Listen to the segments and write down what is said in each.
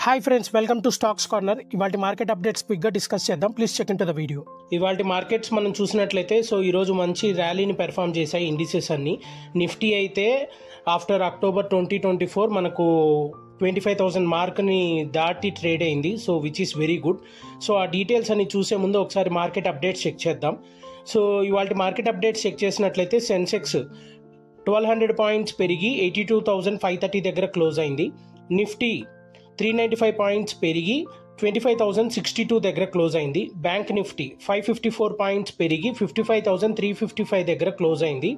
Hi friends, welcome to stocks corner. ఇవాళ market updates క్విక్గా discuss చేద్దాం. Please check in to the video. ఇవాళ markets మనం చూసినట్లయితే ఈరోజు మంచి ర్యాలీని పెర్ఫామ్ చేశాయి ఇండిసెస్ అన్ని. నిఫ్టీ అయితే ఆఫ్టర్ అక్టోబర్ 2024 మనకు 25,000 మార్క్ని దాటి ట్రేడ్ అయింది. Which is very good. ఆ డీటెయిల్స్ అన్ని చూసే ముందు ఒకసారి మార్కెట్ అప్డేట్స్ చెక్ చేద్దాం. ఇవాళ మార్కెట్ అప్డేట్స్ చెక్ చేసినట్లయితే సెన్సెక్స్ 1200 పాయింట్స్ పెరిగి 82,530 దగ్గర క్లోజ్ అయింది. నిఫ్టీ 395 పాయింట్స్ పెరిగి 25,062 దగ్గర క్లోజ్ అయింది. బ్యాంక్ నిఫ్టీ 554 పాయింట్స్ పెరిగి 55,355 దగ్గర క్లోజ్ అయింది.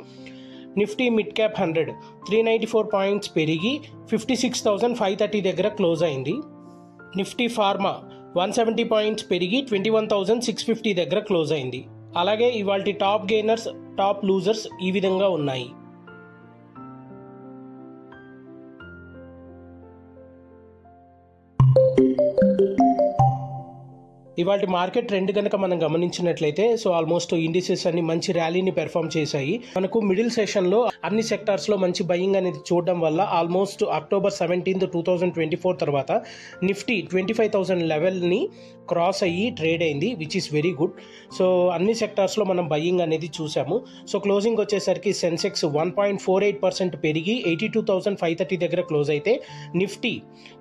నిఫ్టీ మిడ్ క్యాప్ 100 394 పాయింట్స్ పెరిగి 56,530 దగ్గర క్లోజ్ అయింది. నిఫ్టీ ఫార్మా 170 పాయింట్స్ పెరిగి 21,650 దగ్గర క్లోజ్ అయింది. అలాగే ఇవాళ టాప్ గెయినర్స్, టాప్ లూజర్స్ ఈ విధంగా ఉన్నాయి. ఇవాళ మార్కెట్ ట్రెండ్ కనుక మనం గమనించినట్లయితే ఆల్మోస్ట్ ఇండిసెస్ అన్ని మంచి ర్యాలీని పెర్ఫామ్ చేశాయి. మనకు మిడిల్ సెషన్ లో అన్ని సెక్టార్స్ లో మంచి బయింగ్ అనేది చూడడం వల్ల ఆల్మోస్ట్ అక్టోబర్ 17, 2024 తర్వాత నిఫ్టీ 25,000 లెవెల్ ని క్రాస్ అయ్యి ట్రేడ్ అయింది, విచ్ ఈస్ వెరీ గుడ్. అన్ని సెక్టార్స్ లో మనం బయింగ్ అనేది చూసాము. క్లోజింగ్ వచ్చేసరికి సెన్సెక్స్ 1.48% పెరిగి 82,530 దగ్గర క్లోజ్ అయితే నిఫ్టీ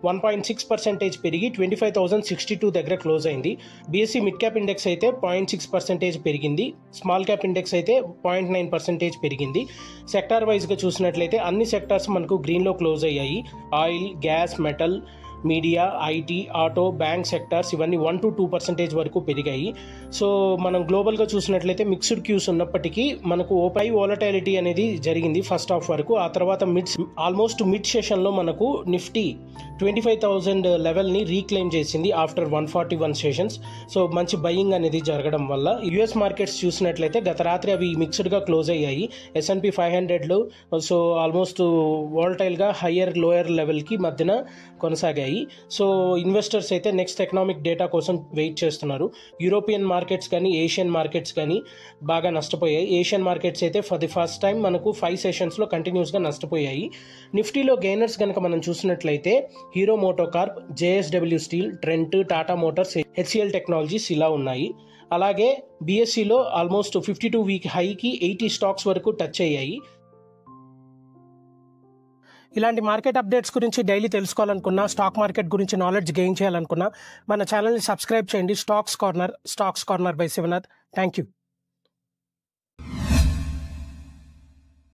1.6% పెరిగి 25,062 దగ్గర క్లోజ్ అయింది. బీఎస్సీ మిడ్ క్యాప్ ఇండెక్స్ అయితే 0.6% పెరిగింది. స్మాల్ క్యాప్ ఇండెక్స్ అయితే 0.9% పెరిగింది. సెక్టార్ వైజ్గా చూసినట్లయితే అన్ని సెక్టార్స్ మనకు గ్రీన్లో క్లోజ్ అయ్యాయి. Oil, gas, metal, media, IT, auto, bank sectors ఇవన్నీ 1 to 2% వరకు పెరిగాయి. మనం గ్లోబల్గా చూసినట్లయితే మిక్స్డ్ క్యూస్ ఉన్నప్పటికీ మనకు ఓపై వాలటాలిటీ అనేది జరిగింది ఫస్ట్ హాఫ్ వరకు. ఆ తర్వాత ఆల్మోస్ట్ మిడ్ సెషన్లో మనకు నిఫ్టీ 25,000 లెవెల్ని రీక్లెయిమ్ చేసింది ఆఫ్టర్ 141 సెషన్స్. మంచి బయింగ్ అనేది జరగడం వల్ల యుఎస్ మార్కెట్స్ చూసినట్లయితే గత రాత్రి అవి మిక్స్డ్గా క్లోజ్ అయ్యాయి. S&P 500లో ఆల్మోస్ట్ వాలటైల్గా హయ్యర్ లోయర్ లెవెల్కి మధ్యన కొనసాగాయి. ఇన్వెస్టర్స్ అయితే నెక్స్ట్ ఎకనామిక్ డేటా కోసం వెయిట్ చేస్తున్నారు. యూరోపియన్ మార్కెట్స్ కానీ ఏషియన్ మార్కెట్స్ కానీ బాగా నష్టపోయాయి. ఏషియన్ మార్కెట్స్ అయితే ఫర్ ది ఫస్ట్ టైం మనకు 5 సెషన్స్లో కంటిన్యూస్గా నష్టపోయాయి. నిఫ్టీలో గెయినర్స్ కనుక మనం చూసినట్లయితే హీరో మోటోకార్ప్, JSW స్టీల్, ట్రెంట్, టాటా మోటార్స్, HCL టెక్నాలజీస్ ఇలా ఉన్నాయి. అలాగే బీఎస్సీలో ఆల్మోస్ట్ 52 వీక్ హైకి 80 స్టాక్స్ వరకు టచ్ అయ్యాయి. ఇలాంటి మార్కెట్ అప్డేట్స్ గురించి డైలీ తెలుసుకోవాలనుకున్నా, స్టాక్ మార్కెట్ గురించి నాలెడ్జ్ గెయిన్ చేయాలనుకున్నా మన ఛానల్ని సబ్స్క్రైబ్ చేయండి. Stocks corner by Shivanath. Thank you.